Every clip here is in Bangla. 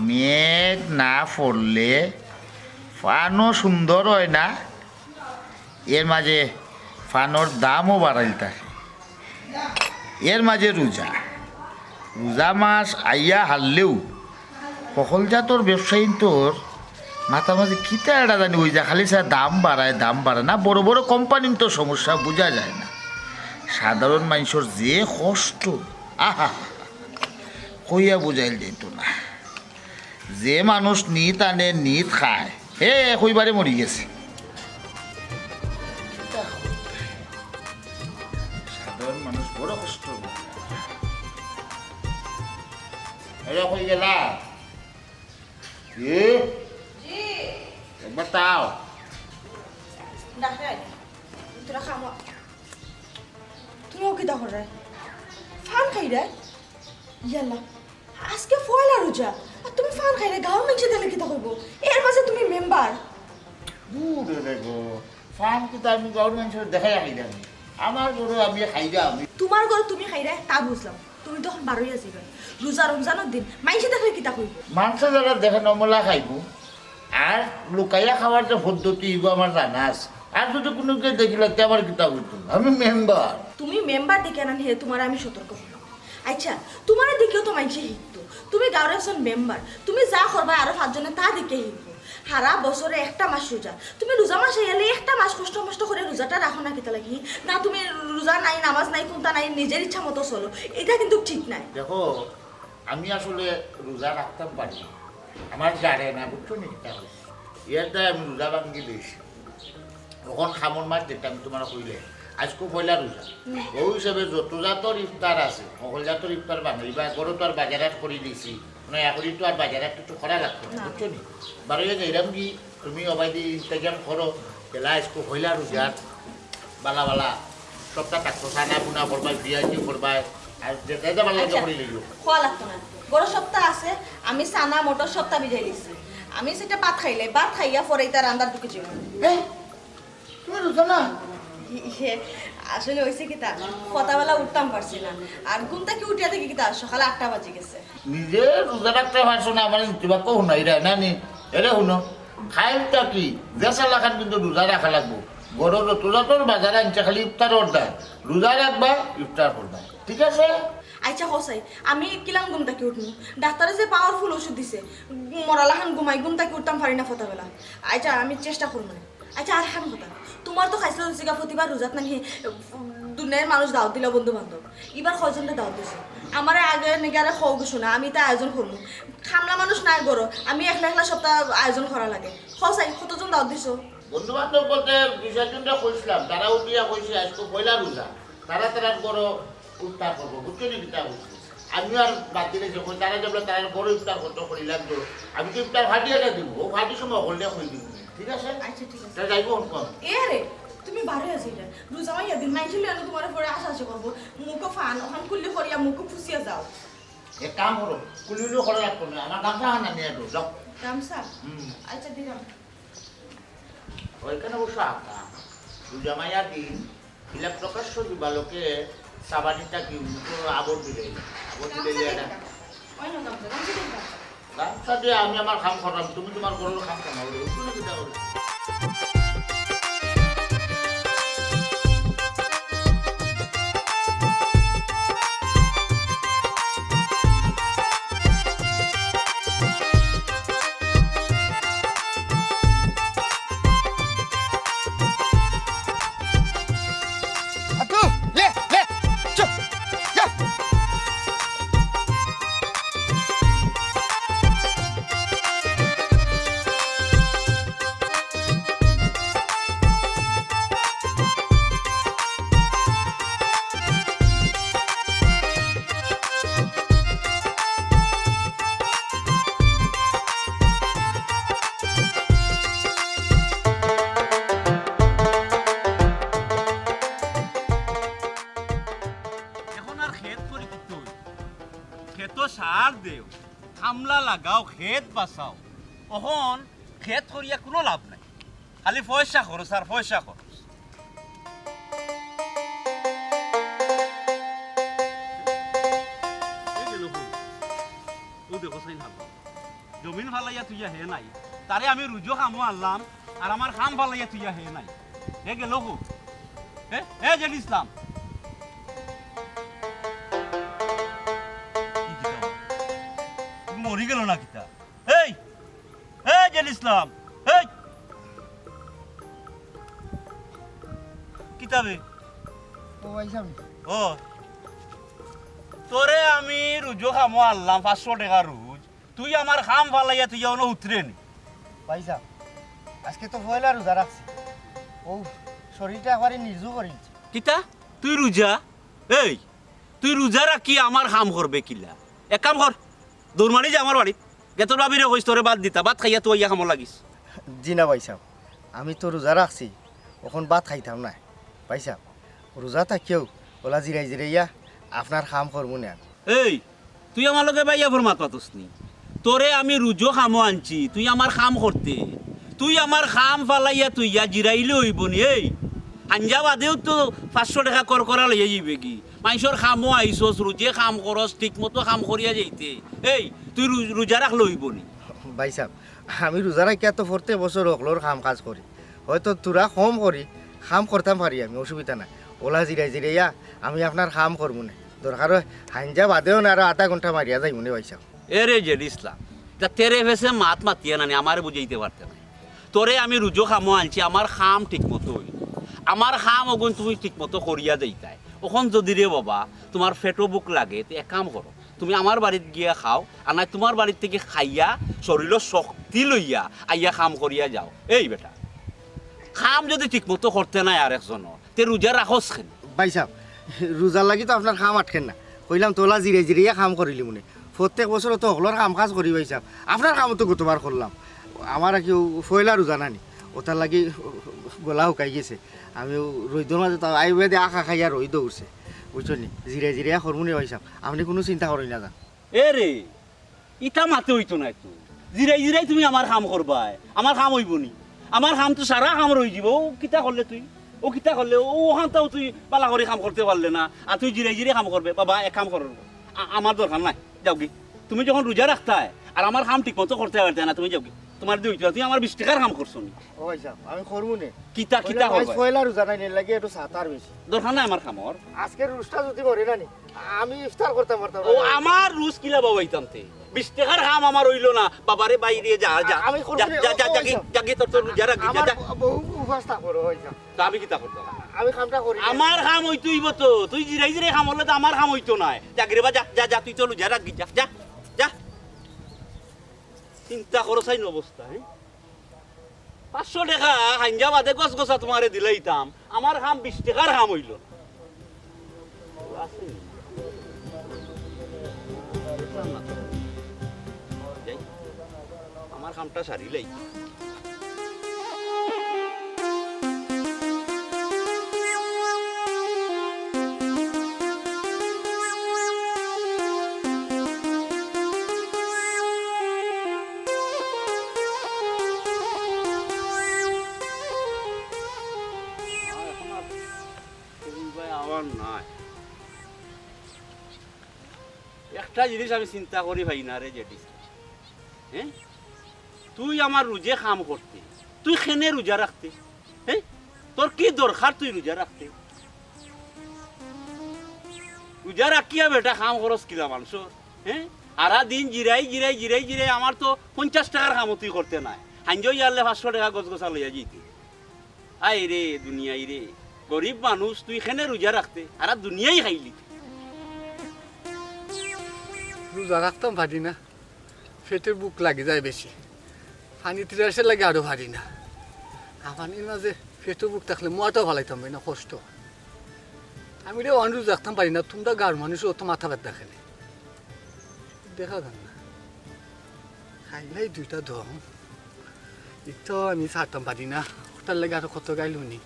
মেঘ না পড়লে ফানও সুন্দর হয় না, এর মাঝে ফানোর দামও বাড়াইল থাকে। এর মাঝে রোজা মাস আইয়া হারলেও সকল জাতর ব্যবসায়ী তোর মাথা মাঝে কিতা এটা জানি ওই যা খালি স্যার দাম বাড়ায় না, বড় বড় কোম্পানির তো সমস্যা বোঝা যায় না। সাধারণ মানুষের যে কষ্ট আহা কইয়া বোঝাইল যেত না। যে মানুষ নিত আনে নিত খায় হে কইবারে মরি গেছে। সাধারণ মানুষ বড় কষ্ট কই গেলা একবার তাও তোরা খামা তুমিও কি দেখো রে ফান খাই রে ইয়াল্লা আজকে পয়লা রোজা আর তুমি ফান খাই রে গাঁও মেনছে দিলে কিতা কইব এর মাঝে তুমি মেম্বার দূরে দেখো ফান কিন্তু আমি গভর্নমেন্টের দেখাই রাখি আমি আমার গরু আমি খাইরা আমি তোমার ঘর তুমি খাই রে তা বুঝলাম তুমি তখন বারোই আছি রোজা রমজানের দিন মাইছে দেখলে কিতা কইব মাংস যারা দেখে নমলা খাইব আর লুকাইয়া খাওয়ার যে পদ্ধতি এগুলো আমার জানা আছে। আর যদি কোনো কেউ দেখিলে আমার কিতা হইতো আমি মেম্বার। তুমি মেম্বার দেখে না হে তোমার আমি সতর্ক করলাম। আচ্ছা তোমার দিকেও তো মাইছে শিখতো তুমি গাঁওর একজন মেম্বার, তুমি যা করবা আরো 5 জনে তা দিকে শিখবো। সারা বছরে একটা মাস রোজা, তুমি রোজা মাস এলে একটা মাস কষ্ট মষ্ট করে রোজাটা রাখো না কিতা লাগি না, তুমি রোজা নাই নামাজ নাই কোনটা নাই নিজের ইচ্ছা মতো চলো, এটা কিন্তু ঠিক নাই। দেখো আমি আসলে রোজা রাখতাম পারি আমার জানে না বুঝছো নি ইয়াতে আমি রোজা ভাঙ্গি দিয়েছি তখন খামর মাছ যেটা আমি তোমার কইলে আজকে পয়লা রোজা ওই হিসাবে যত জাতর ইফতার আছে সকল জাতর ইফতার বানাই বা গরু তো আর বাজারাত করে দিয়েছি মানে এখন তো আর বাজারাত কিছু করা লাগতো না বুঝছো নি বারো এরম কি তুমি অবাইদি ইনস্টাগ্রাম করো তেলা আজকে পয়লা রোজার বালা বালা সবটা থাকতো সানা বুনা করবাই বিয়াজি করবাই আর যেটা ভালো লাগে করে লিখো খোয়া লাগতো না। বড় সপ্তাহ আছে আমি সানা মোটর সপ্তাহ ভিজাই দিছি, আমি সেটা ভাত খাইলে ভাত খাইয়া পরে তার রান্নার ঢুকে যাবো। তুমি রোজা না আসলে হয়েছে কি তা সকালবেলা উঠতাম পারছি না আর ঘুম থেকে উঠিয়া থেকে কি তা সকালে 8টা বাজে গেছে। নিজে রোজা রাখতে পারছো না আমার তোমাকে শুনাই রে না নি এরে শুনো খাইটা কি দেশা লাখান কিন্তু রোজা রাখা লাগবো বড় রোজা তোর বাজারে আনছে খালি ইফতার অর্ডার রোজা রাখবা ইফতার করবা ঠিক আছে। আচ্ছা হসাই আমি কিলাম ঘুম থেকে উঠবো, ডাক্তারে যে পাওয়ারফুল ওষুধ দিছে মরালাখান ঘুমাই ঘুম থেকে উঠতাম পারি না সকালবেলা। আচ্ছা আমি চেষ্টা করবো না। আচ্ছা আর খান কথা তোমার তো খাইছিল জিগা প্রতিবার রোজাত নাকি দুনিয়ার মানুষ দাওয়াত দিল বন্ধু বান্ধব, এবার কয়জনটা দাওয়াত দিছে আমার আগে নাকি আরে খাও কিছু না আমি তা আয়োজন করবো খামলা মানুষ নাই গরো আমি একলা সপ্তাহ আয়োজন করা লাগে। হসাই কতজন দাওয়াত দিছো? বন্ধু বান্ধব বলতে 2 জনটা কইছিলাম তারা উঠিয়া কইছে আজকে পয়লা রোজা তারা বড় ইফতার করবো বুঝছো নি কিতা বলছি আমি আর বাদ দিলে যখন তারা যাবো তারা বড় ইফতার করতে করি লাগতো আমি তো ইফতার ফাটিয়াটা দিব ও ফাটি সময় হললে হয়ে দিব ঠিক আছে। আচ্ছা ঠিক আছে তা যাইবো কম এ রে তুমি বারে আছি রে রোজা মাইয়া দিন মাইছিল আমি তোমার পরে আশা করবো মুখো ফান ওখান কুল্লি করিয়া মুখো ফুসিয়া যাও। এক কাম করো কুলিও করে রাখতো না আমার গামছা হানা নিয়ে তো যাও গামছা আচ্ছা দিলাম ওইখানে বসে আঁকা রোজা মাইয়া দিন এগুলা প্রকাশ্য দিবালোকে সাবানিটা কি আবর দিলে গামছা দিয়ে আমি আমার খাম করলাম তুমি তোমার গরুর খাম কামাও তুমি কিটা করো। সার দেও কামলা লাগাও খেত বাঁচাও এখন খেত করিয়া কোনো লাভ নাই খালি পয়সা খরচ আর পয়সা খরচ। জমিন ফালাইয়া তুইয়া হে নাই তারে আমি রুজো খামো আনলাম আর আমার খাম ফালাইয়া তুইয়া হে নাই হে গেল কো হে জেল ইসলাম মরি গেল না কিতা এই জেল ইসলাম এই কিতাবে ও তোরে আমি রুজো খামো আনলাম 500 টাকা রুজ তুই আমার খাম ফালাইয়া তুই অন উতরে নি পয়সা আজকে তো পয়লা রোজা রাখছি ও শরীরটা একবারে নির্জু করিছে কিতা তুই রোজা এই তুই রোজা রাখি আমার খাম করবে কিলা এক কাম কর দৌড়মারি যা আমার বাড়ি গেতর বাবিরে কইস তোরে বাদ দিতা ভাত খাইয়া তুই ইয়া খামো লাগিস জি না পয়সা আমি তো রোজা রাখছি এখন ভাত খাইতাম না পয়সা রোজা থাকিও ওলা জিরাই জিরাইয়া আপনার খাম করবো না এই তুই আমার লগে বাইয়া ফরমাত পাতস নি তোরে আমি রুজো খামো আনছি তুই আমার খাম করতে তুই আমার খাম ফালাইয়া তুই ইয়া জিরাইলে হইব নি এই আঞ্জা বাদেও তো 500 টাকা কর করা লইয়া যাইবে কি মানুষের খামো আইসস রুজে খাম করস ঠিক মতো খাম করিয়া যাইতে এই তুই রোজা রাখলে হইব নি ভাই সাহেব আমি রোজা রাখিয়া তো 40 বছর হকলোর কাম কাজ করি হয়তো তোরা কম করি কাম করতাম পারি আমি অসুবিধা না ওলা জিরাই জিরাইয়া আমি আপনার কাম করবো না দরকার হয় হাঞ্জা বাদেও না আরো আধা ঘন্টা মারিয়া যাই মনে ভাই সাহেব এরে জেল ইসলাম তা তেরে ফেসে মাত মাতিয়া নানি আমারে বুঝাইতে পারতে না তোরে আমি রুজো খামো আনছি আমার খাম ঠিক মতো হইল আমার খাম ওগুন তুমি ঠিক মতো করিয়া যাইতাই ওখন যদি রে বাবা তোমার ফেটো বুক লাগে তো এক কাম করো তুমি আমার বাড়িত গিয়া খাও আর নাই তোমার বাড়ির থেকে খাইয়া শরীরের শক্তি লইয়া আইয়া খাম করিয়া যাও এই বেটা খাম যদি ঠিক মতো করতে নাই আর একজন তে রোজা রাখস খেন ভাই সাহেব রোজার লাগি তো আপনার কাম আটকেন না কইলাম তোলা জিরাই জিরাইয়া কাম করিলি মনে প্রত্যেক বছর তো হকলোর কাম কাজ করি ভাই সাহেব আপনার কাম তো গতবার করলাম আমার আর কি ফয়লা রোজা নানি ওটার লাগি গলা শুকাই গেছে আমি রইদর মাঝে আইবে দিয়ে আখা খাইয়া রই দৌড়ছে বুঝছো নি জিরাই জিরাইয়া করবো ভাই সাহেব আপনি কোনো চিন্তা করেন না যান এ রে ইটা মাতে হইতো না একটু জিরাই জিরাই তুমি আমার কাম করবাই আমার কাম হইব নি আমার কাম তো সারা কাম রই যাব ও কিতা করলে তুই ও কিতা করলে ও ওখানটাও তুই পালা করে কাম করতে পারলে না আর তুই জিরাই জিরাই কাম করবে বাবা এক কাম কর আমার দরকার নাই যাও কি তুমি যখন রোজা রাখতায় আর আমার কাম ঠিক মতো করতে পারতে না তুমি যাও কি তোমার দুই তুই আমার 20 টাকার কাম করছো নি ও ভাই সাহেব আমি করবো নে কিতা কিতা করবে ফয়লা রোজা নাই লাগে একটু সাতার বেশি দরকার নাই আমার কামর আজকের রোজটা যদি করে না নি আমি ইফতার করতে পারতাম ও আমার রোজ কিলা বাবাইতামতে 20 টাকার কাম আমার হইলো না বাবারে বাইরে যা যা আমি করবো নে, যা যা ও, জাগি জাগি তোর তোর রোজা রাখি যা আমার যা বহু উপাসটা করো ভাই সাহেব তা আমি কিতা করতাম আমি কামটা করি আমার কাম হইতইব তো তুই জিরাই জিরাই কাম হলে তো আমার কাম হইতো না জাগরে বা যা যা যা তুই তো রোজা রাখি যা যা যা চিন্তা করো চাই অবস্থা হ্যাঁ 500 টাকা হাঞ্জা বাদে গছ গছা তোমারে দিলাইতাম আমার কাম 20 টাকার কাম হইল আমার কামটা সারিলাই একটা জিনিস আমি চিন্তা করি ভাই না রে জেডিস হ্যাঁ তুই আমার রোজে কাম করতে তুই খেনে রোজা রাখতে হ্যাঁ তোর কি দরকার তুই রোজা রাখতে রোজা রাখিয়া বেটা কাম খরচ কিলা মানুষ হ্যাঁ আরা দিন জিরাই জিরাই জিরাই জিরাই আমার তো 50 টাকার কামও তুই করতে নাই হাঞ্জই ইয়ারলে 500 টাকা গছ গছা লইয়া যেতে আই রে দুনিয়াই রে গরিব মানুষ তুই খেনে রোজা রাখতে আর দুনিয়াই খাইলি রোজা রাখতাম ভারি না পেটের বুক লাগে যায় বেশি পানি তিরাসে লাগে আরো ভারি না পানির মাঝে পেটের বুক থাকলে মোয়াটাও ভালাইতাম না কষ্ট আমি রে অন রোজা রাখতাম পারি না তোমরা গাঁর মানুষ অত মাথা ব্যথা খেলে দেখা যান না খাইলাই 2টা ধম তো আমি ছাড়তাম পারি না ওটার লাগে আরো কত গাইলু নি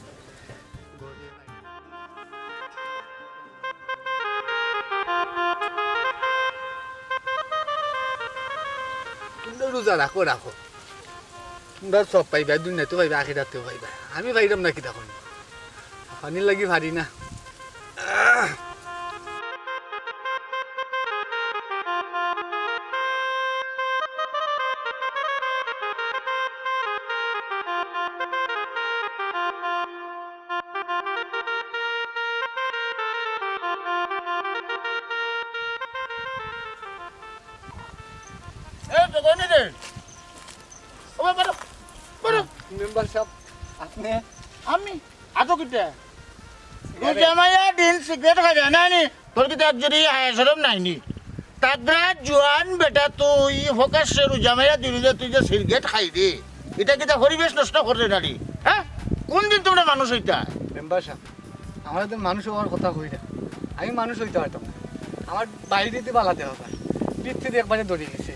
তোমরা রোজা রাখো রাখো তোমরা সব পাইবা দুনিয়াতেও পাইবা আখিরাতেও পাইবা আমি পাইলাম না কি তখন পানির লাগি ভারি না কোনি রে ও বাবা বড় মেম্বার সাহেব আপনি আমি আতো কিটা রুজামাইয়া দিন সিগারেট খাবে না নি তোর কি তাক যদি হায়াসরম নাইনি তাকরা জোয়ান বেটা তুই ফোকাসে রুজামাইয়া দিলি যে তুই যে সিগারেট খাই রে এটা কি তা পরিবেশ নষ্ট করে না রে হ্যাঁ কোন দিন তোমরা মানুষ হইতা মেম্বার সাহেব আমার তো মানুষ হওয়ার কথা হই না আমি মানুষ হইতে পারতাম না আমার বাইরে দিতে পালাতে হবে পিঠে একবারে ধরে গেছে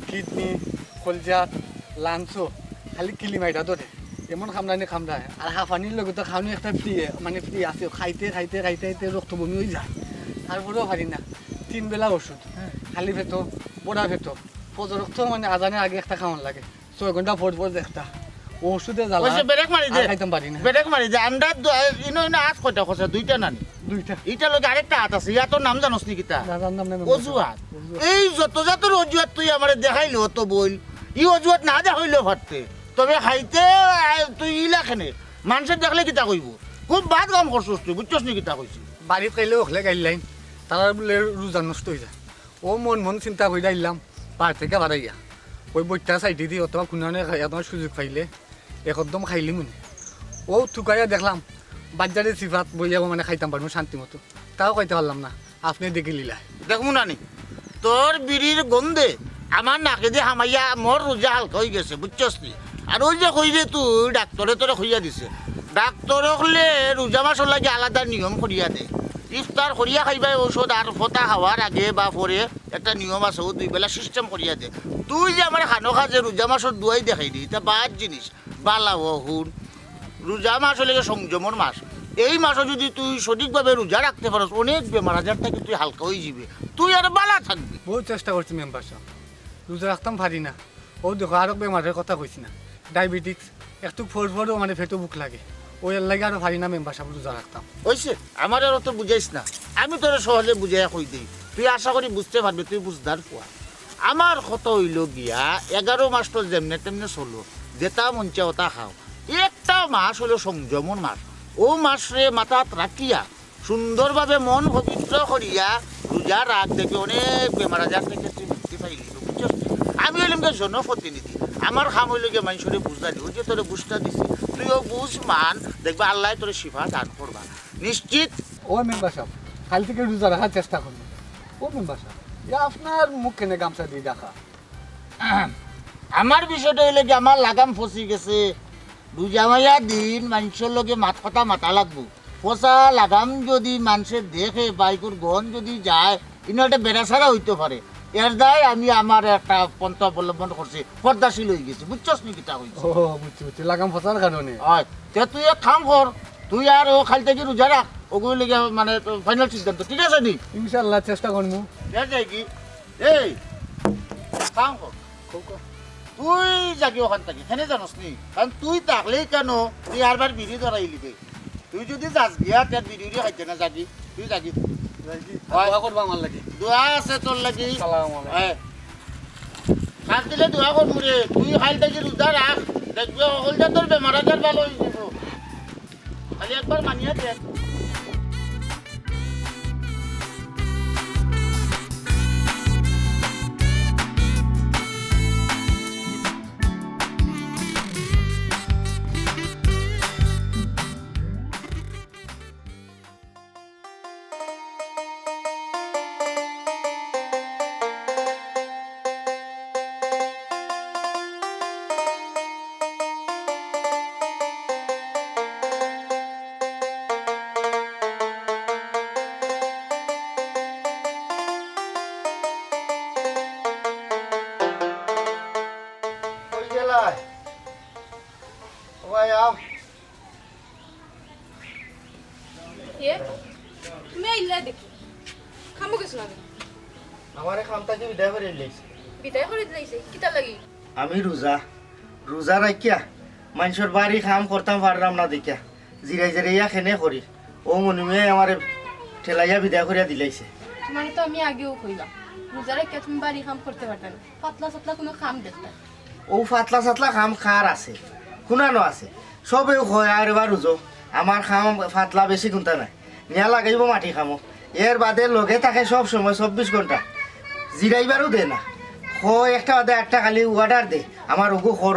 কিডনি কলজাত লাঞ্চও খালি কিলিমাইটা ধরে এমন খামড়ানি খামড়ায় আর হাঁফানির লগে তো খাওয়ানি একটা ফ্রি মানে ফ্রি আছে খাইতে খাইতে খাইতে খাইতে রক্ত বমি হয়ে যায় তারপরেও পারি না 3 বেলা ওষুধ খালি ভেতো বড়া ভেতো ফজর রক্ত মানে আজানের আগে একটা খাওয়ান লাগে 6 ঘন্টা পর পর একটা ওষুধে জ্বালা ওইসে ব্রেক মারি দে খাইতাম পারি না ব্রেক মারি দে আন্ডার ইনো ইনো আজ কয়টা খসে দুইটা নানি দুইটা এইটা লগে আরেকটা হাত আছে ইয়া তোর নাম জানোস নি কিতা না জানতাম না অজুহাত এই যত যত অজুহাত তুই আমারে দেখাইলো তো বল ই অজুহাত না দেখাইলো ভারতে তবে খাইতে তুই ইলাখানে মানুষের দেখলে কিতা কইব খুব বাদ কাম করছিস তুই বুঝছস নি কিতা কইছি বাড়িত খাইলে ওখলে গাইলাইন তারা বলে রোজা নষ্ট হয়ে যায় ও মন চিন্তা করে আইলাম পাহাড় থেকে বাড়াইয়া ওই বইটা সাইডে দিয়ে অথবা কোনো তোমার সুযোগ পাইলে একদম খাইলি মনে ও থুকাইয়া দেখলাম বাজারে সিফাত বইয়া মানে খাইতাম পারবো শান্তি মতো তাও খাইতে পারলাম না আপনি দেখে লিলা দেখমু নানি তোর বিড়ির গন্ধে আমার নাকে দিয়ে হামাইয়া মোর রোজা হালকা হয়ে গেছে বুঝছস নি আর ওই যে কইরে তুই ডাক্তরে তোরে খুঁজা দিছে ডাক্তরে হলে রোজা মাসর লাগে আলাদা নিয়ম করিয়া দে ইফতার করিয়া খাইবাই ঔষধ আর ফটা খাওয়ার আগে বা পরে একটা নিয়ম আছে ও 2 বেলা সিস্টেম করিয়া দে তুই যে আমার খানো খাজে রোজা মাসর দুয়াই দেখাই দি এটা বাদ জিনিস বালা হুন রোজা মাস হলে সংযমর মাস এই মাসে যদি তুই সঠিকভাবে রোজা রাখতে পারস অনেক বেমার আজার থেকে তুই হালকা হয়ে যাবে তুই আর বালা থাকবি বহু চেষ্টা করছি মেম্বার সাহেব রোজা রাখতাম পারি না ও দেখো আরো বেমারের কথা কইছি না ডায়াবেটিক্স একটু ফোরও মানে ফেটো বুক লাগে ওই লাগে আরো পারি না মেম্বার সাহেব রোজা রাখতাম হয়েছে আমার আর তো বুঝাইস না আমি তোর সহজে বুঝাইয়া কই দিই তুই আশা করি বুঝতে পারবি তুই বুঝদার পোয়া আমার কত হইল গিয়া 11 মাস তো যেমনে তেমনে চলো যেটা মঞ্চে ওটা খাও একটা মাস হলো সংযমন মাস ও মাসে মাথাত রাখিয়া সুন্দরভাবে মন পবিত্র করিয়া রোজা রাখ দেখে অনেক বেমার আজার থেকে তুই মুক্তি পাইলি বুঝছো আমি হইলাম গে জনপ্রতিনিধি আমার খাম হইলে গিয়ে মানুষরে বুঝালি ওই যে তোরে বুঝটা দিছি তুইও বুঝ মান দেখবা আল্লাহ তোর শিফা দান করবা নিশ্চিত ও মেম্বার সাহেব কাল থেকে রোজা রাখার চেষ্টা করবো ও মেম্বার সাহেব আপনার মুখ কেনে গামছা দিয়ে দেখা আমার বিষয়টা হইলে কি আমার লাগাম ফসি গেছে রোজামাইয়া দিন মানুষের লগে কথা মাথা লাগবো ফসা লাগাম যদি মানুষের দেখে বাইকুর গন যদি যায় ইনো একটা বেড়াছাড়া হইতে পারে এর দায় আমি আমার একটা পন্থা অবলম্বন করছি পর্দাশীল হয়ে গেছি বুঝছস নি কিতা হইছে ও বুঝছি লাগাম ফসার কারণে হয় তে তুই এক কাম কর তুই আর ও খালি থেকে রোজা রাখ ওগুলো লেগে মানে ফাইনাল সিদ্ধান্ত ঠিক আছে নি ইনশাল্লাহ চেষ্টা করবো যাই কি এই কাম কর তুই যাবি ওখান থেকে এখানে জানোস নি কারণ তুই থাকলেই কেন তুই আরবার বিড়ি ধরাইলি দে তুই যদি যাস গিয়া তার বিড়ি খাইতে না যাবি তুই যাবি দোয়া করবো আমার লাগে দোয়া আছে তোর লাগি সালাম আলাইকুম খাস দিলে দোয়া করবো রে তুই খালি থেকে রোজা রাখ দেখবি সকল যা তোর বেমার আজার ভালো হয়ে যাব খালি একবার মানিয়ে দেখ তুমি আইলা দেখি খামো কিছু না আমার খামটাকে বিদায় করে লাইছে বিদায় করে দিলাইছে কিতা লাগি আমি রোজা রাখিয়া মানুষের বাড়ি কাম করতাম পারলাম না দেখিয়া জিরাই জিরাইয়া খেনে করি ও মনুমে আমার ঠেলাইয়া বিদায় করিয়া দিলাইছে মানে তো আমি আগেও কইলাম রোজা রেখে তুমি বাড়ি কাম করতে পারতে না পাতলা সাতলা কোনো কাম দেখতে ও ফাতলা সাতলা খাম খার আছে খুনানো আছে সবেও হয় আর এবার রুজো আমার খাম ফাতলা বেশি কোনটা নাই নিয়া লাগাইব মাটি খামো এর বাদে লগে থাকে সব সময় 24 ঘন্টা জিরাইবারও দে না একটা বাদে একটা খালি অর্ডার দে আমার ওগু খর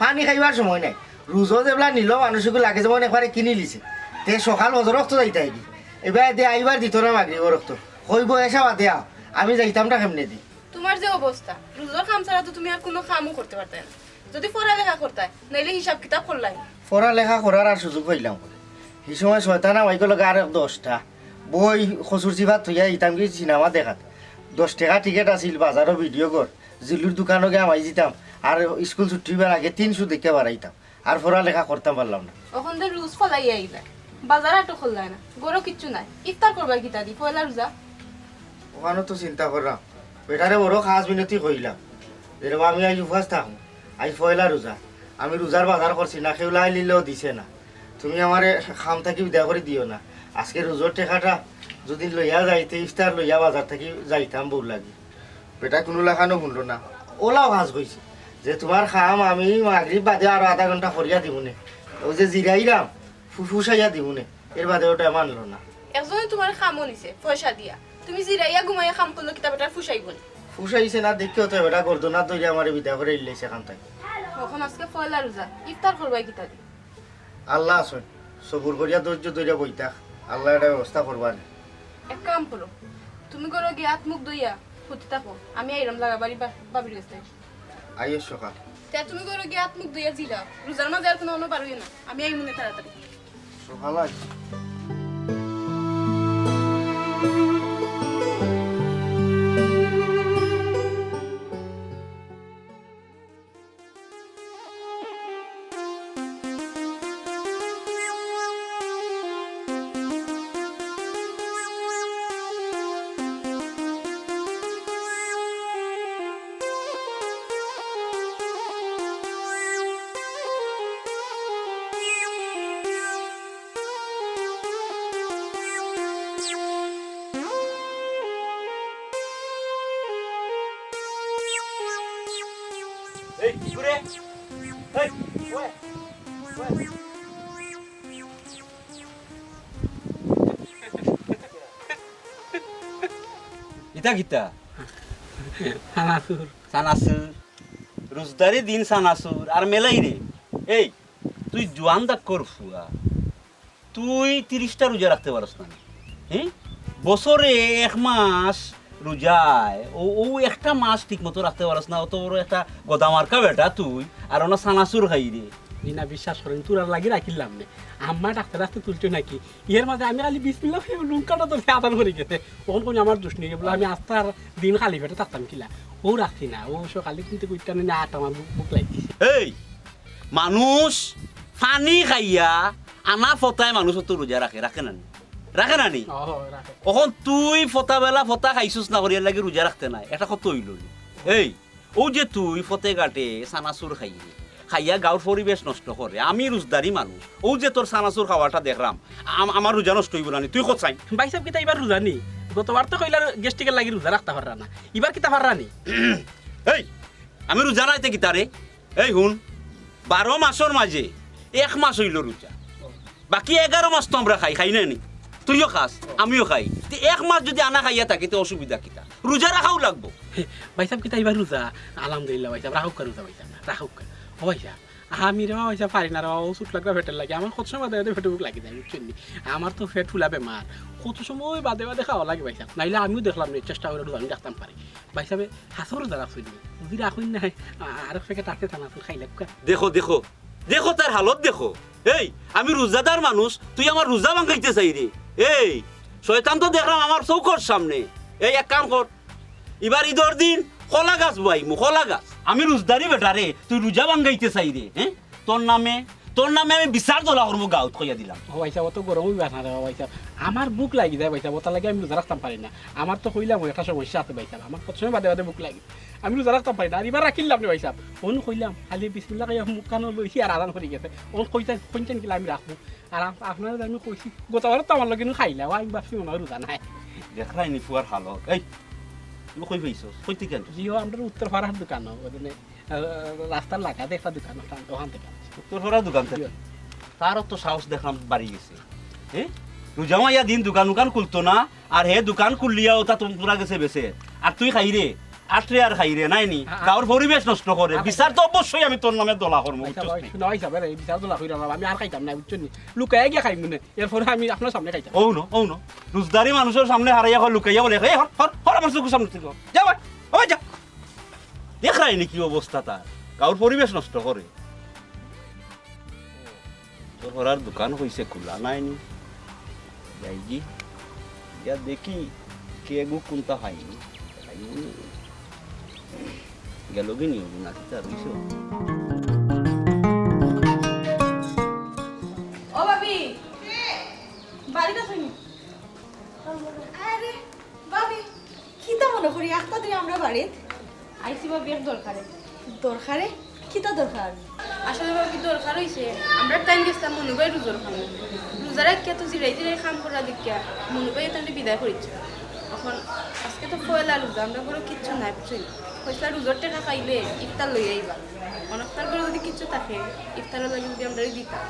পানি খাইবার সময় নাই রোজও যেবলা নিল মানুষকে লাগে যেমন একবারে কিনি লিছে তে সকাল বছর রক্ত যাইতে আইবি এবার দে আইবার দিত না মাগরি ও রক্ত হইব এসা বাদে আও আমি যাইতাম না কেমনে দি তোমার যে অবস্থা রোজার কাম ছাড়া তো তুমি আর কোনো কামও করতে পারতে না যদি পড়ালেখা করতে নাইলে হিসাব কিতাব করলাই পড়ালেখা করার আর সুযোগ পাইলাম সেই সময় শয়তানা মাইকে লগে আর 10টা বই খসুর চিভাত থইয়া ইতাম কি সিনেমা দেখাত 10 টাকা টিকেট আছিল বাজারও ভিডিও কর জিলুর দোকানও গিয়ে আমাই যেতাম আর স্কুল ছুটিবার আগে 300 দেখে বাড়াইতাম আর পড়ালেখা করতাম পারলাম না ওখান থেকে রোজ ফলাই আইলা বাজার আটো খোল্লাই না গরো কিচ্ছু নাই ইফতার করবা কিতা দি পয়লা রোজা ওখানে তো চিন্তা করলাম বেটারে বড় খাস মিনতি কইলাম যেরকম আমি আজ উপাস থাকুম আজ পয়লা রোজা আমি রোজার বাজার করছি না কেউ লাই নিলেও দিছে না তুমি আমারে খাম থাকি বিদায় করে দিও না আজকে রোজর টেকাটা যদি লইয়া যাইতে ইফতার লইয়া বাজার থাকি যাইতাম বউ লাগি বেটা কোনো লেখানো শুনলো না ওলাও কাজ কইছে যে তোমার খাম আমি মাগরিব বাদে আরো আধা ঘন্টা করিয়া দিবনে ওই যে জিরাইলাম ফুসাইয়া দিবনে এর বাদে ওটা মানলো না একজনে তোমার খামও নিছে পয়সা দিয়া তুমি জিরাইয়া ঘুমাইয়া খাম করলো কিতাব এটার ফুসাইব না ফুসাইছে না দেখেও তো বেটা করতো না তৈরি আমার বিদায় করে ইল্লাইছে এখান থেকে এখন আজকে পয়লা রোজা ইফতার করবা কিতা দি আল্লাহ আসুন সবুর করিয়া ধৈর্য ধরিয়া বইতাক আল্লাহ এটা ব্যবস্থা করবা না এক কাম করো তুমি করো গিয়ে হাত মুখ ধুইয়া ফুটি থাকো আমি আইরাম লাগা বাড়ি বাবির কাছে আইয়ের সকাল তা তুমি করো গিয়ে হাত মুখ ধুইয়া জিরা রোজার মাঝে আর কোনো অন্য পারবি না আমি আই মনে তাড়াতাড়ি সকাল আছে এই কি করে এই ওয়ে ইতা কিতা সানাসুর রোজদারি দিন সানাসুর আর মেলাই রে এই তুই জোয়ান দাগ কর ফুয়া তুই 30টা রোজা রাখতে পারস না হ্যাঁ বছরে 1 মাস রোজায় ও একটা মাস ঠিক মতো রাখতে পারস না অত বড় একটা গদামার্কা বেটা তুই আর ওনা সানাসুর খাই রে না বিশ্বাস করেন তোর আর লাগি রাখিলাম না আমার ডাক্তার রাখতে তুলছো নাকি এর মাঝে আমি খালি বিসমিল্লাহ লুঙ্কাটা তো আদান করে গেছে তখন কোনো আমার দোষ নেই বলে আমি আস্তার দিন খালি পেটে থাকতাম কিলা ও রাখছি না ও সকালে কিন্তু কইতে না আট আমার বুক লাগিছে এই মানুষ পানি খাইয়া আনা ফতায় মানুষ তো রোজা রাখে রাখে না রাখে না নি রাখে এখন তুই ফতা বেলা ফতা খাইছিস না করিয়ার লাগি রোজা রাখতে নাই এটা কত হইল এই ও যে তুই ফতে গাটে সানাসুর খাইয়ে খাইয়া গাঁর পরিবেশ নষ্ট করে আমি রোজদারি মানুষ ও যে তোর সানাসুর খাওয়াটা দেখলাম আমার রোজা নষ্ট হইব না তুই কোথায় ভাই সাহেব কিতা এবার রোজা নি গতবার তো কইলার গেস্টিকের লাগি রোজা রাখতে পাররা না এবার কিতা পাররা নি এই আমি রোজা নাইতে কিতা রে এই হুন 12 মাসের মাঝে 1 মাস হইল রোজা বাকি 11 মাস তো আমরা খাই না নি তুইও খাস আমিও খাই 1 মাস যদি আনা খাইয়া থাকি তো অসুবিধা কিতা রোজা রাখাও লাগবো ভাই সাহেব কিতা এবার রোজা আলহামদুলিল্লাহ ভাই সাহেব রাহুক রোজা ভাই সাহেব রাহুক ও ভাই সাহেব আমি রে ভাই সাহেব পারি না রে ও সুট লাগবে ফেটের লাগে আমার কত সময় বাদে ফেটে বুক লাগি যায় বুঝছেন আমার তো ফেট ফুলা বেমার কত সময় বাদে বাদে খাওয়া লাগে ভাই সাহেব নাইলে আমিও দেখলাম না চেষ্টা করে রোজা আমি রাখতাম পারি ভাই সাহেব হাসর রোজা রাখছি যদি রাখুন না আর প্যাকেট আসতে থানা তুই খাই লাগবে দেখো দেখো দেখো তার হালত দেখো এই আমি রোজাদার মানুষ তুই আমার রোজা ভাঙাইতে চাই রে এই শয়তান তো দেখলাম আমার চৌকর সামনে এই এক কাম কর এবার ঈদের দিন কলা গাছ বাইমু কলা গাছ আমি রোজদারি বেটা রে তুই রোজা ভাঙাইতে চাই রে হ্যাঁ তোর নামে আমি বিচার তোলা করবো গাঁত কইয়া দিলাম ও ভাই সাহেব অত গরমই বাসা রে ভাই সাহেব আমার বুক লাগি যায় ভাই সাহেব ওটা লাগে আমি রোজা রাখতাম পারি না আমার তো কইলাম একটা সমস্যা আছে ভাই সাহেব আমার কত সময় বাদে বাদে বুক লাগে আমি রোজা রাখতাম পারি না আর এবার রাখিলাম রে ভাই সাহেব ওন কইলাম খালি বিসমিল্লাহ কইয়া মুখ কানো লইছি আর আদান করে গেছে ওন কইতেন কিলা আমি রাখবো আর আপনারা আমি কইছি গতবার তো আমার লগে খাইলাম আমি ভাবছি মনে হয় রোজা নাই দেখাই নি ফুয়ার হালত এই তুই কই পাইছস কইতে কেন জিও আমরা উত্তর পাড়ার দোকান ওখানে রাস্তার লাগাতে একটা দোকান ওখান থেকে তোর ঘরের দোকান থেকে তারও তো সাহস দেখলাম বাড়ি গেছে হ্যাঁ রোজা মাইয়া দিন দোকান খুলতো না আর হে দোকান খুললিয়া ওটা তোমরা গেছে বেছে আর তুই খাই রে আটরে আর খাইরে নাই নি গাঁর পরিবেশ নষ্ট করে বিচার তো অবশ্যই আমি তোর নামে দলা করবো না হিসাবে এই বিচার দোলা কইরা আমি আর খাইতাম না বুঝছেন নি লুকাইয়া গিয়া খাইম মনে এরপরে আমি আপনার সামনে খাইতাম ও নো রোজদারি মানুষের সামনে হারাইয়া লুকাইয়া বলে এই হর আমার চোখের সামনে থেকে যা ভাই ও যা দেখ রাইনি কি অবস্থা তার গাঁর পরিবেশ নষ্ট করে তোর হরার দোকান হইছে খোলা নাইনি যাই জি যা দেখি কে গু কোনটা হয়নি গেল কি নিও নাকি তার হইছে ও ভাবি বাড়িতে শুনি আরে ভাবি কিতা মনে করি একটা দিন আমরা বাড়িত আইসি ভাবি এক দরকারে দরকারে কিতা দরকার আসলে ভাবি দরকার হইছে আমরা টাইম গেছিলাম মনুবাই রোজর খামে রোজার কে তো জিরাই জিরাই খাম করা দেখিয়া মনুবাই তাহলে বিদায় করেছে এখন আজকে তো পয়লা রোজা আমরা কোনো কিচ্ছু নাই বুঝলি পয়সা রোজার টাকা খাইলে ইফতার লই আইবা অনেকটার করে যদি কিচ্ছু থাকে ইফতারের লাগে যদি আমরা দিতাম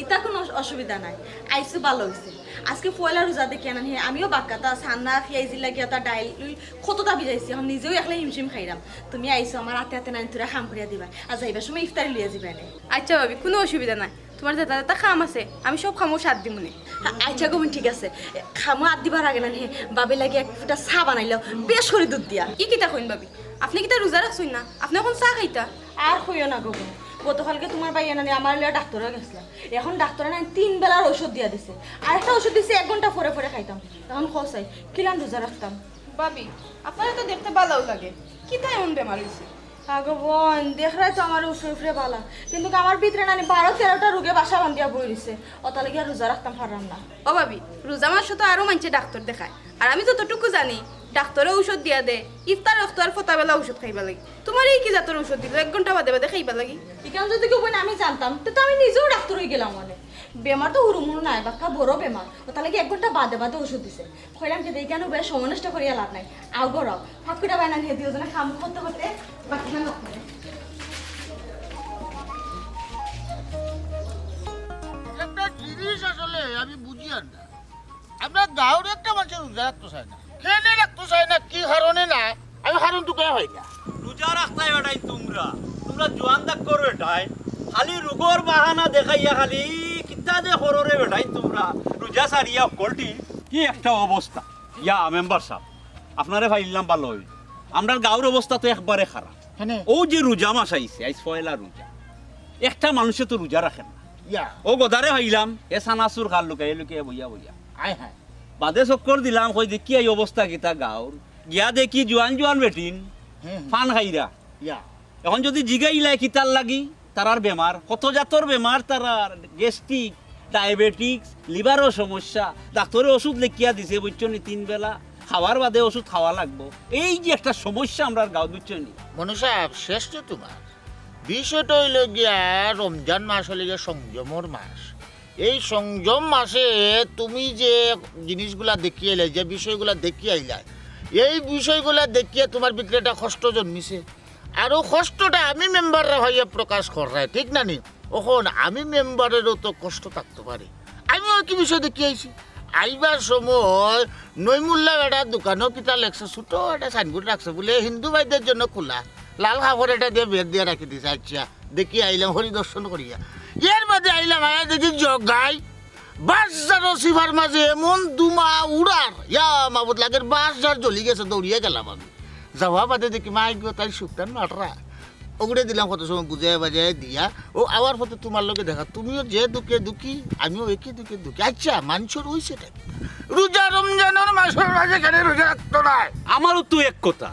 ইতা কোনো অসুবিধা নাই আইসু ভালো হয়েছে আজকে পয়লা রোজা দেখে আনি আমিও বাক্কাতা সান্না ফিয়াইজি লাগিয়া তা ডাইল কতটা ভিজাইছি এখন নিজেও একলা হিমশিম খাইলাম তুমি আইসো আমার হাতে হাতে নাই তোরা খাম করিয়া দিবা আর যাইবার সময় ইফতারি লিয়া যাবে না আচ্ছা ভাবি কোনো অসুবিধা নাই তোমার যেটা যেটা খাম আছে আমি সব খামো সাত দিই মনে আচ্ছা গমিন ঠিক আছে খামো আর দিবার আগে না নিয়ে বাবে লাগে এক ফুটা চা বানাইলাও বেশ করে দুধ দিয়া কি কিতা কইন ভাবি আপনি কিতা রোজা রাখছই না আপনি এখন চা খাইতা আর হইও না গো গতকালকে তোমার ভাই এনে আমার লিয়া ডাক্তারে গেছিলাম এখন ডাক্তারে না 3 বেলার ওষুধ দিয়া দিছে আর একটা ওষুধ দিছে 1 ঘন্টা পরে পরে খাইতাম তখন খসাই কিলান রোজা রাখতাম ভাবি আপনারা তো দেখতে ভালোও লাগে কিতা এমন বেমার হইছে আগো বোন দেখরাই তো আমার উফরে বালা কিন্তু আমার ভিতরে নানি 12-13টা রোগে বাসা বান্ধিয়া বই দিছে অত লাগি আর রোজা রাখতাম পারলাম না ও ভাবি রোজা মাস তো আরো মানছে ডাক্তার দেখায় আর আমি যতটুকু জানি ডাক্তারে ঔষধ দিয়া দে ইফতার রক্ত আর ফোটাবেলা ঔষধ খাইবা লাগে তোমার এই কি জাতের ঔষধ দিল 1 ঘন্টা বাদে বাদে খাইবা লাগে ইকান যদি কেউ বোন আমি জানতাম তো আমি নিজেও ডাক্তার হয়ে গেলাম মানে বেমার তো হুরুমুরু নাই বাক্কা বড় বেমার ওটা লাগে 1 ঘন্টা বাদে বাদে ওষুধ দিছে কইলাম যে এই কেন বেশ সমনষ্ট করিয়া লাভ নাই আও গরম ফাঁকুটা বানান হে দিও জনে খাম করতে করতে বাকি না নকরে একটা জিনিস আসলে আমি বুঝি আর না আপনার গাঁর একটা মানুষের রোজা রাখতে চায় না খেলে রাখতে চায় না কি কারণে না আমি কারণ তো কে হয় না রোজা রাখতাই বেটাই তোমরা জোয়ান দাগ করো এটাই খালি রোগর বাহানা দেখাইয়া খালি কিতা যে হররে বেটাই তোমরা রোজা সারিয়া কলটি কি একটা অবস্থা ইয়া মেম্বার সাহেব আপনারে ফাইলাম ভালো হইল আমরা গাঁর অবস্থা তো একবারে খারাপ ও যে রোজা মাস আইছে আইস পয়লা রোজা একটা মানুষে তো রোজা রাখে না ইয়া ও গদারে ভাইলাম এ সানাসুর খাল লুকাই লুকিয়ে বইয়া বইয়া আয় হ্যাঁ বাদে চক্কর দিলাম কই দেখি এই অবস্থা কিতা গাঁর গিয়া দেখি জোয়ান বেটিন ফান খাইরা ইয়া এখন যদি জিগাইলাই কিতার লাগি তারার বেমার কত জাতর বেমার তারার গ্যাস্ট্রিক ডায়াবেটিক্স লিভারও সমস্যা ডাক্তারে ওষুধ লেখিয়া দিছে বুঝছনি 3 বেলা খাওয়ার বাদে ওষুধ খাওয়া লাগবো এই যে একটা সমস্যা আমরা গাঁও বুঝছনি মনু সাহেব শ্রেষ্ঠ তোমার বিষয়টা হইল গিয়া রমজান মাস হলে গিয়া সংযমর মাস এই সংযম মাসে তুমি যে জিনিসগুলা দেখিয়ে এলে যে বিষয়গুলা দেখিয়ে আইলা এই বিষয়গুলা দেখিয়ে তোমার ভিতরে একটা কষ্ট জন্মিছে আর ও কষ্টটা আমি মেম্বাররা হইয়া প্রকাশ করাই ঠিক না নি ওখন আমি মেম্বারেরও তো কষ্ট থাকতে পারে আমি ওই কি বিষয় দেখিয়ে আইছি আইবার সময় নৈমুল্লা একটা দোকানও কিতা লেখছে ছোটো একটা সাইনবোর্ড রাখছে বলে হিন্দু ভাইদের জন্য খোলা লাল কাপড় এটা দিয়ে বের দিয়ে রাখি দিছে আচ্ছা দেখি আইলাম হরিদর্শন করিয়া এর মাঝে আইলাম আয়া দেখি জগাই বাস সিভার মাঝে এমন দুমা উড়ার ইয়া মাবুত লাগের বাস যার জ্বলি গেছে দৌড়িয়ে গেলাম আমি যাওয়া বাদে দেখি মা গিয়ে তাই শুকতান মাটরা ওগুলো দিলাম কত সময় বুঝাই বাজায় দিয়া ও আবার পথে তোমার লোকে দেখা তুমিও যে দুঃখে দুঃখী আমিও একই দুঃখে দুঃখী আচ্ছা মানুষের ওই সেটা রোজা রমজানের মাসের মাঝে কেন রোজা রাখতো না আমারও তো এক কথা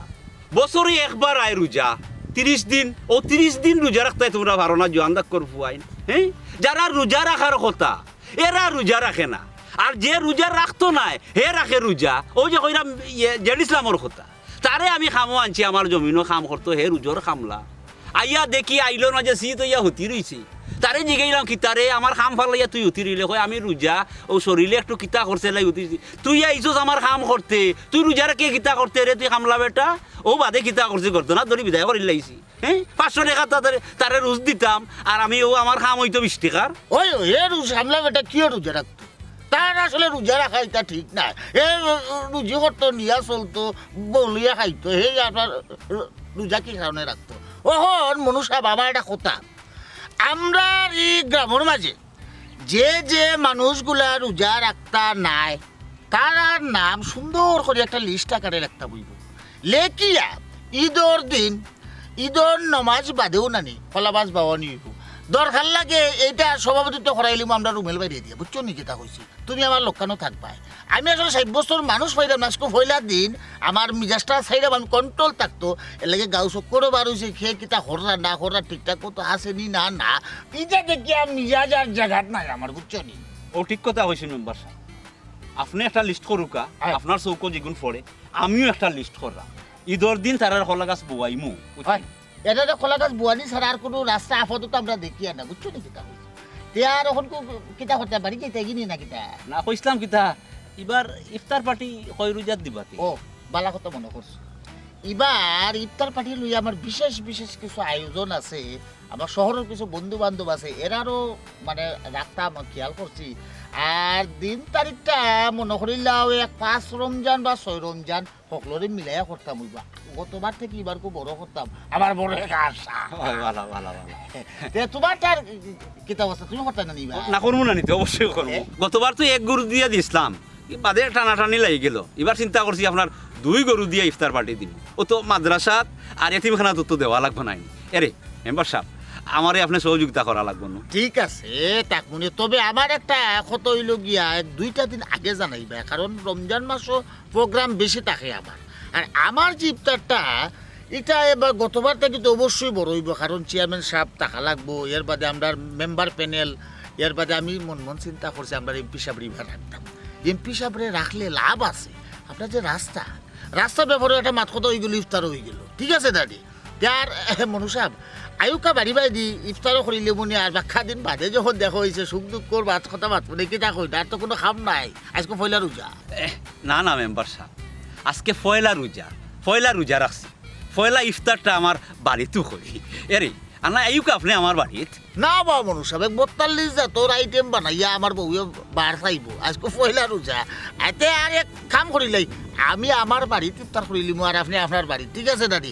বছরে একবার আয় রোজা 30 দিন ও 30 দিন রোজা রাখতে তোমরা পারো না জোয়ান দাগ করবো আইন হ্যাঁ যারা রোজা রাখার কথা এরা রোজা রাখে না আর যে রোজা রাখতো না হে রাখে রোজা ও যে কইরাম জেড ইসলামর কথা তারে আমি খামো আনছি আমার জমিনও খাম করতো হে রোজর খামলা আইয়া দেখি আইলো না যে সি তো ইয়া হতি রইছে তারে জিগাইলাম কিতারে আমার খাম ফালাইয়া তুই হতি রইলে কই আমি রোজা ও শরীরে একটু কিতা করছে লাই হতি তুই আইছস আমার খাম করতে তুই রোজার কে কিতা করতে রে তুই খামলা বেটা ও বাদে কিতা করছে করতো না ধরি বিদায় করি লাইছি হ্যাঁ 500 টাকা তারে রোজ দিতাম আর আমি ও আমার খাম হইতো 20 টাকার ওই এ রোজ খামলা বেটা কি রোজা রাখতো তার আসলে রোজা রাখা এটা ঠিক না। এ রুজি করতো, নিয়া চলতো, বলিয়া খাইতো, সেই আপনার রোজা কি কারণে রাখতো। ওহন মনুষ্য বাবা একটা কথা, আমরা এই গ্রামের মাঝে যে যে মানুষগুলা রোজা রাখতা নাই তার নাম সুন্দর করে একটা লিস্ট আকারে রাখতে বইব, লেখিয়া ঈদর দিন ঈদর নমাজ বাদেও নানি ফলাবাজ বাওয়ানি হইব। দরকার লাগে এইটা সভাপতিত্ব করাইলিম আমরা রুমেল বাইরে দিয়ে, বুঝছো নি কেটা কইছি, তুমি আমার লক্ষানো থাকবাই। আমি আসলে 60 বছর মানুষ পাইলাম না, আজকে পয়লা দিন আমার মিজাজটা চাইলাম আমি কন্ট্রোল থাকতো, এর লাগে গাও চক্করও বার হয়েছে, খেয়ে কিতা হররা না হররা ঠিকঠাক মতো আসেনি না না, এটা দেখি আমি মিজাজ আর জায়গাত নাই আমার, বুঝছো নি। ও ঠিক কথা কইছেন মেম্বার সাহেব, আপনি একটা লিস্ট করুকা, আপনার চৌকো যেগুন পড়ে আমিও একটা লিস্ট করলাম, ঈদর দিন তারার কলা গাছ বুয়াইমু। এটা তো কলা গাছ বুয়ানি ছাড়া আর কোনো রাস্তা আপাতত আমরা দেখি না, বুঝছো নি কিতা হয়েছে। তে আর এখন কিতা করতে পারি কিতা কিনি না কিতা না কইসলাম কিতা এবার ইফতার পার্টি কয় রোজাত দিবাতে। ও বালা কথা মনে করছো, এবার ইফতার পার্টি লইয়া আমার বিশেষ বিশেষ কিছু আয়োজন আছে, আমার শহরের কিছু বন্ধু বান্ধব আছে, এরারও মানে রাখতাম খেয়াল করছি। আর দিন তারিখটা মনে করিলাও 5 রমজান বা 6 রমজান সকলরে মিলাইয়া করতাম। হইবা গতবার থেকে এবার খুব বড় করতাম, আমার বড় একটা আশা। ভালো ভালো ভালো। তোমার তার কিতা অবস্থা, তুমি করতে না নিবা? না করবো না নিতে, অবশ্যই করবো। গতবার তো 1 গরু দিয়ে দিছিলাম, বাদে টানাটানি লাগি গেল, এবার চিন্তা করছি আপনার 2 গরু দিয়ে ইফতার পার্টি দিন। ও তো মাদ্রাসাত আর এতিমখানা তো দেওয়া লাগবে নাই। এরে মেম্বার সাহেব, আমারে আপনি সহযোগিতা করা লাগবে না। ঠিক আছে তাক মনে, তবে আমার একটা কত হইল গিয়া 2টা দিন আগে জানাইবা, কারণ রমজান মাসও প্রোগ্রাম বেশি থাকে আমার। আর আমার যে ইফতারটা এটা এবার গতবার থেকে তো অবশ্যই বড় হইব, কারণ চেয়ারম্যান সাহেব টাকা লাগবো, এর বাদে আমরা মেম্বার প্যানেল, এর বাদে আমি মন চিন্তা করছি আমরা এমপি সাহেব রিভার রাখতাম। এমপি সাহেবরে রাখলে লাভ আছে, আপনার যে রাস্তার ব্যাপারে একটা মাত কথা হয়ে গেল, ইফতারও হয়ে গেল, ঠিক আছে দাদি। আর মনু সাহেব আয়ুকা বাড়ি বাড়ি দি ইফতারও করিলে মনে আর বাক্ষা দিন বাদে যখন দেখা হয়েছে সুখ দুঃখর বাদ কথা বাদ দেখি তা কই, তার তো কোনো খাম নাই, আজকে পয়লা রোজা। না না মেম্বার সাহেব, আজকে পয়লা রোজা রাখছি, পয়লা ইফতারটা আমার বাড়িতেও করি। এরে আনা আইউকা আপনি আমার বাড়িত না বা মনু সাহেব 42 জাতর আইটেম বানাইয়া আমার বউয়ে বার চাইব, আজকে পয়লা রোজা। এতে আর এক কাম করিলাই, আমি আমার বাড়িতে ইফতার করিলিম আর আপনি আপনার বাড়ি, ঠিক আছে দাদি।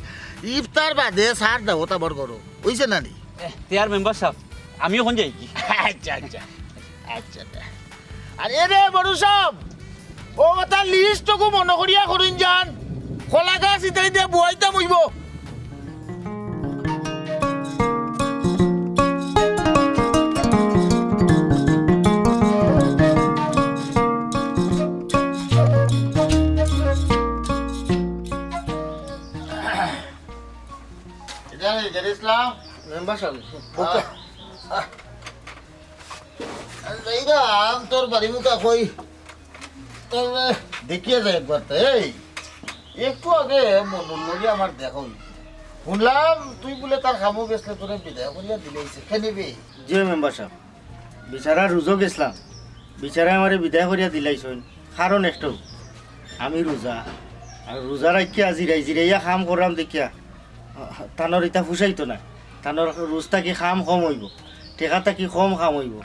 ইফতার বাদে সার দাও তারপর করো, বুঝছে না নি? তেয়ার মেম্বার সাহেব আমি ওখান যাই কি? আচ্ছা আচ্ছা আচ্ছা। আর এরে মনু সাহেব ও তার লিস্টটুকু মনে করিয়া করুন যান, কলা গাছ ইত্যাদি দিয়ে বুয়াইতাম হইব। ইসলাম মেম্বার সাহেব তোর বাড়ি মুখা কই দেখিয়ে যায় একবার। তো এই একটু আগে মনুর লগে আমার দেখা হইল, শুনলাম তুই বলে তার খামো গেছলে তোরে বিদায় করিয়া দিলেইছে, খেনিবি? জি মেম্বার সাহেব, বিচারা রুজো গেছিলাম, বিচারা আমারে বিদায় করিয়া দিলাইছেন, কারণ একটু আমি রোজা, আর রোজা রাখিয়া জিরাইয়া খাম করাম দেখিয়া তানোর ইটা ফুসাইতো না, তানোর রোজটা কি খাম কম হইব, টেকাটা কি কম খাম হইব,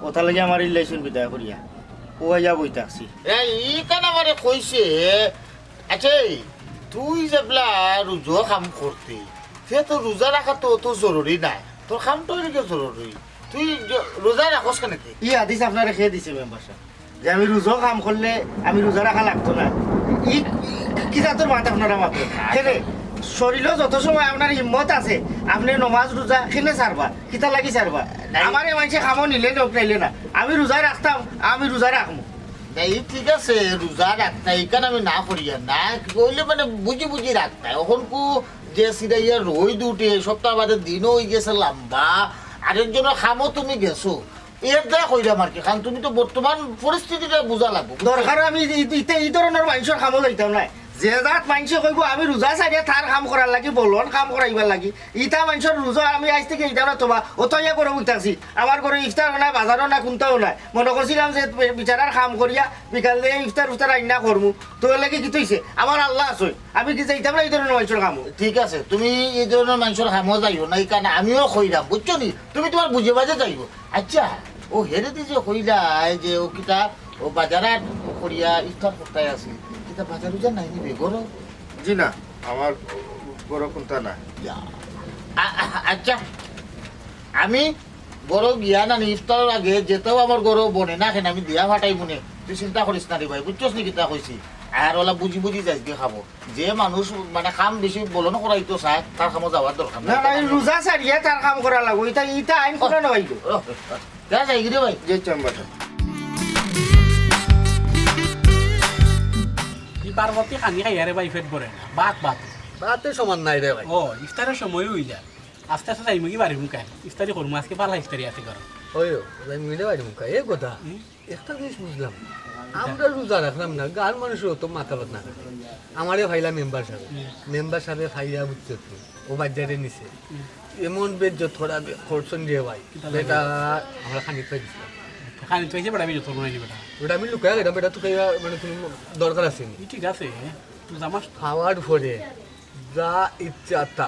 ওটা লাগে আমার ইলাইছেন বিদায় করিয়া ও আইয়া বইতে আসছি। ই কেন আমারে কইছে, আচ্ছা তুই যেগুলা রোজা কাম করতে, সে তো রোজা রাখা তো অত জরুরি নাই, তোর কামটা হইলে জরুরি, তুই রোজা রাখস কেন? ই আদিস আপনারা খেয়ে দিছে মেম্বার সাহেব যে আমি রোজা কাম করলে আমি রোজা রাখা লাগতো না, ই কিতা তোর মাথা আপনারা মাত্র খেলে শরীরও যত সময় আপনার হিম্মত আছে আপনি নমাজ রোজা খেলে ছাড়বা, কিতা লাগি ছাড়বা? আমার এই মানুষে খামো নিলে নাইলে না, আমি রোজা রাখতাম, আমি রোজা রাখবো। এই ঠিক আছে রোজা রাখতা, এখানে আমি না করিয়া না কইলে মানে বুঝি রাখতা, এখন কু যে সিরাইয়া রই দুটে সপ্তাহ বাদে দিনও হয়ে গেছে লম্বা, আরেকজনের খামো তুমি গেছো, এর দ্বারা কইলাম আর কি, কারণ তুমি তো বর্তমান পরিস্থিতিটা বোঝা লাগবো। দরকার আমি এই ধরনের মানুষের খামো যাইতাম না, যে জাত মানুষে কইব আমি রোজা চাইলে তার কাম করার লাগি বলন কাম করাইবার লাগি, ইটা মানুষের রোজা আমি আজ থেকে ইটা না তোমা অতইয়া করে বুঝতেছি, আমার ঘরে ইফতারও নাই বাজারও নাই কোনটাও নাই, মনে করছিলাম যে বিচারার কাম করিয়া বিকাল দিয়ে ইফতার রান্না করবো, তো লাগি কি তৈছে আমার আল্লাহ আছে, আমি কি যাইতাম না এই ধরনের মানুষের কামো। ঠিক আছে তুমি এই ধরনের মানুষের কামও যাইও না, এই কারণে আমিও কইলাম, বুঝছো নি? তুমি তোমার বুঝে বাজে যাইব। আচ্ছা ও হেরে দিয়ে যে কইলা যে ও কিতা ও বাজারে করিয়া ইফতার করতে আসি কিন্তু বাজার উজার নাই নিবে গরো জি না আমার বড় কোনটা না আচ্ছা আমি গরো গিয়া না ইফতারের আগে যেতেও আমার গরো বনে না কেন আমি দিয়া ফাটাই মনে তুই চিন্তা করিস না রে ভাই বুঝছস নি কিতা কইছি আর ওলা বুঝি বুঝি যাইস গিয়ে খাবো যে মানুষ মানে কাম বেশি বলনো করাইতো চায় তার কামো যাওয়ার দরকার না না রোজা ছাড়িয়ে তার কাম করা লাগবো এটা ইটা আইন করে না ভাই যা যাই রে ভাই যে চেম্বারটা পার্বতী খানি খাই আরে ভাই ফেট ভরে না বাত বাত বাতে সমান নাই রে ভাই ও ইফতারের সময় হয়ে যায় আস্তে আস্তে যাই মুগি বাড়ি মুখায় ইফতারি করবো আজকে পালা ইফতারি আছে করো ওইও যাই মিলে বাড়ি মুখা এ কথা একটা জিনিস বুঝলাম আমরা রোজা রাখলাম না গার মানুষের অত মাথা ব্যথা না আমারে ভাইলা মেম্বার সাহেব ভাইয়া বুঝছে তো ও বাজারে নিছে এমন বেজ থোড়া খরচন দিয়ে ভাই এটা আমরা খানি পাই দিছিলাম খানি তো এসে বেড়াবি যত মনে বেটা ওটা আমি লুকাই গেলাম এটা তো খাইয়া মানে কোনো দরকার আছে নি ঠিক আছে তুই জামাস খাওয়ার পরে যা ইচ্ছা তা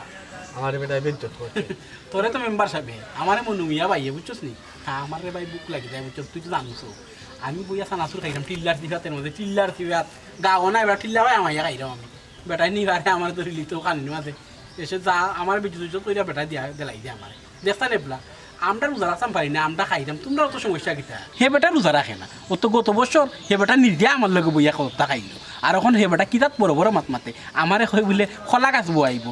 আমার বেটা বেজ করছে তোরে তো মেম্বার সাহেব আমারে মনে মিয়া ভাইয়ে বুঝছস নি আমার রে ভাই বুক লাগি যায় বুঝছস তুই তো জানিস আমি বইয়া সানাসুর খাইলাম টিল্লার দিবাতের মধ্যে টিল্লার দিবাত গাও না এবার টিল্লা ভাই আমাইয়া খাইলাম আমি বেটাই নিবারে আমার তো রিলি তো কানি মাঝে এসে যা আমার বিদ্যুৎ তৈরি বেটাই দিয়া দেলাই দিয়ে আমার দেখতা নেবলা আমরা রোজা রাখতাম পারি না আমরা খাইতাম তোমরা অত সমস্যা কিতা হে বেটা রোজা রাখে না ও তো গত বছর হে বেটা নির্দিয়া আমার লগে বইয়া কথা খাইলো আর এখন হে বেটা কিতাত বড় বড় মাত মাতে আমারে কই বলে খোলা গাছ বয়াইব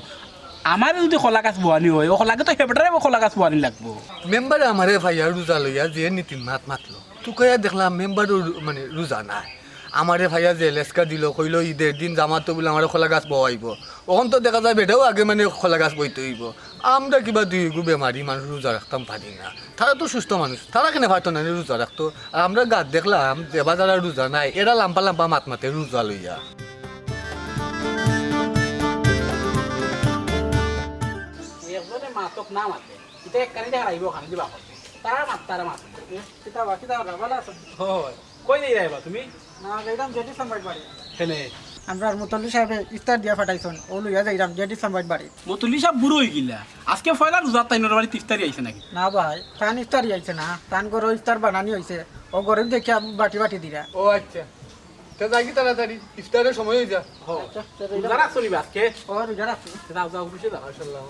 আমার যদি খোলা গাছ বোয়ানি হয় ও খোলাকে তো হে বেটারে খোলা গাছ বোয়ানি লাগবো মেম্বারে আমারে ভাইয়া রোজা লইয়া যে নীতিন মাতলো তুকে দেখলাম মেম্বারও মানে রোজা নাই আমারে ভাইয়া যে লেসকা দিল কইল ঈদের দিন জামাতো বলে আমার খোলা গাছ বওয়াইব ওখান তো দেখা যায় বেটাও আগে মানে খোলা গাছ বইতে হইব আমরা কিবা দুই বেমারি মানুষ রোজা রাখতাম পারি না তারা তো সুস্থ মানুষ তারা কেন পারতো না রোজা রাখতো আর আমরা গাছ দেখলাম দেবা যারা রোজা নাই এরা লাম্পা লাম্পা মাত মাতে রোজা লইয়া একজনে মাতক না মাতে এটা এক কানি দেখা রাইব খানি দিবা করতে তারা মাত কিতা ভালো আছে হয় কই নেই রাইবা তুমি না যাইলাম জেডি সাম্বাইট বাড়ি হেলে আমরা মুতল্লি সাহেবে ইফতার দিয়া ফাটাইছন ও লইয়া যাইলাম জেডি সাম্বাইট বাড়ি মতুল্লি সব বুড়ো হয়ে গিলা আজকে ফয়লা রোজা তাইনোর বাড়ি ইফতারি আইছে নাকি না ভাই তান ইফতারি আইছে না তান গরো ইফতার বানানি হয়েছে ও গরিব দেখিয়া বাটি বাটি দিরা ও আচ্ছা তা যাই কি তাড়াতাড়ি ইফতারের সময় হয়ে যা রোজা রাখছো নিবা আজকে ও রোজা রাখছি যাও যাও খুশি যাও মাশাআল্লাহ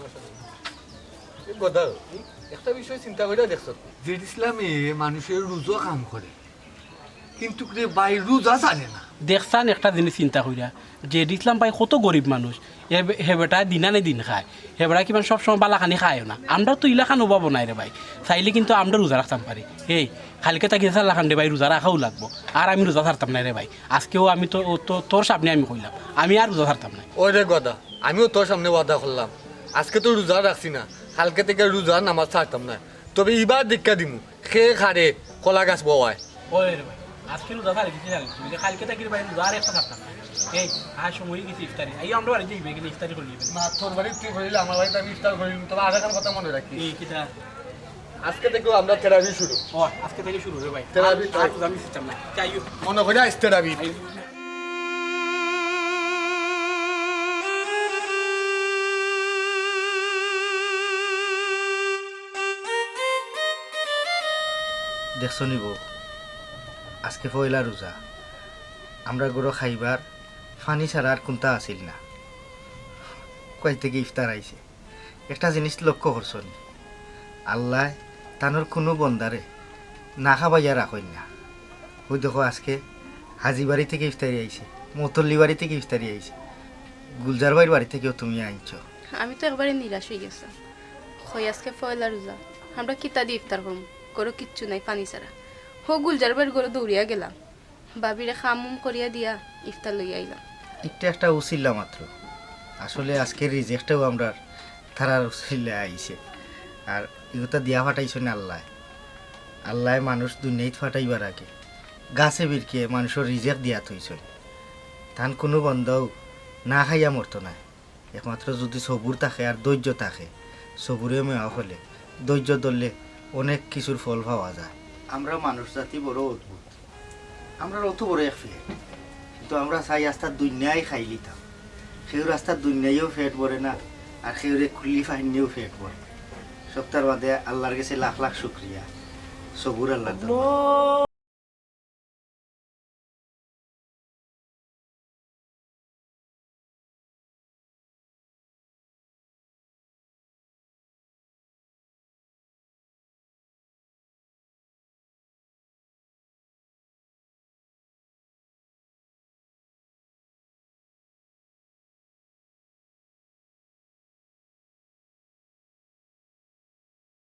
এই কথা একটা বিষয় চিন্তা করে দেখছো যে ইসলামে মানুষের রোজা কাম করে কিন্তু ভাই রোজা জানে না দেখছান একটা জিনিস চিন্তা করিয়া যে ইসলাম ভাই কত গরিব মানুষ হে বেটা দিনা নে দিন খায় হে বেটা কিমান সবসময় বালাখানি খায়ও না আমরা তো ইলাখান ওবাবো নাই রে ভাই চাইলে কিন্তু আমরা রোজা রাখতাম পারি এই খালকে তাকে চাল্লাখান রে ভাই রোজা রাখাও লাগবো আর আমি রোজা ছাড়তাম না রে ভাই আজকেও আমি তো তোর সামনে আমি কইলাম আমি আর রোজা ছাড়তাম না ওই রে গদা আমিও তোর সামনে ওয়াদা করলাম আজকে তো রোজা রাখছি না কালকে থেকে রোজা নামাজ ছাড়তাম না তবে এবার দীক্ষা দিমু খেয়ে খারে কলা গাছ বওয়ায় ওই রে ভাই আজকে রোজা ছাড়ি কিছু জানি তুমি খালকে তাকে ভাই রোজা আর একটা ছাড়তাম না এই আর সময় গেছি ইফতারি এই আমরা বাড়ি যাইবে কিন্তু ইফতারি করলি না তোর বাড়ি তুই করিলে আমার বাড়িতে আমি ইফতার করিলাম তবে আর একটা কথা মনে রাখি এই কিটা আজকে থেকেও আমরা থেরাপি শুরু ও আজকে থেকে শুরু রে ভাই থেরাপি আর রোজা আমি সিস্টেম না চাইও মনে করে আজ থেরাপি দেখছো নিব আজকে পয়লা রোজা আমরা গরো খাইবার ফানি ছাড়া আর কোনটা আসিল না কই থেকে ইফতার আইছে একটা জিনিস লক্ষ্য করছো নি আল্লাহ তানোর কোনো বন্দারে না খাবাইয়া রাখেন না ওই দেখো আজকে হাজি বাড়ি থেকে ইফতারি আইছে মতল্লি বাড়ি থেকে ইফতারি আইছে গুলজার ভাইয়ের বাড়ি থেকেও তুমি আইছো আমি তো একবারে নিরাশ হয়ে গেছি হই আজকে পয়লা রোজা আমরা কিতা দিয়ে ইফতার করব করো কিচ্ছু নাই পানি ছাড়া হো গুলজার বাড়ি গরো দৌড়িয়া গেলাম বাবিরে খামুম করিয়া দিয়া ইফতার লইয়া আইলাম একটা উচিল্লা মাত্র আসলে আজকের রিজেক্টটাও আমরা তারার উচিল্লা আইছে আর এগুলো দিয়া ফাটাইছো না আল্লাহ মানুষ দুনিয়াত ফাটাইবার আগে গাছে বিরকে মানুষের রিজেক্ট দিয়া থইছ ধান কোনো বন্ধও না খাইয়া মরতো না একমাত্র যদি সবুর থাকে আর ধৈর্য থাকে সবুরে মেওয়া ফলে ধৈর্য ধরলে অনেক কিছুর ফল পাওয়া যায় আমরা মানুষ জাতি বড় অদ্ভুত আমরা অত বড় এক ফেট কিন্তু আমরা চাই রাস্তার দুনিয়ায় খাই লিতাম সেই রাস্তার দুনিয়ায়ও ফেট পড়ে না আর সেউরে খুলি ফাহিনিও ফেট পড়ে সপ্তাহের বাদে আল্লাহর কাছে লাখ লাখ শুক্রিয়া সবুর আল্লাহ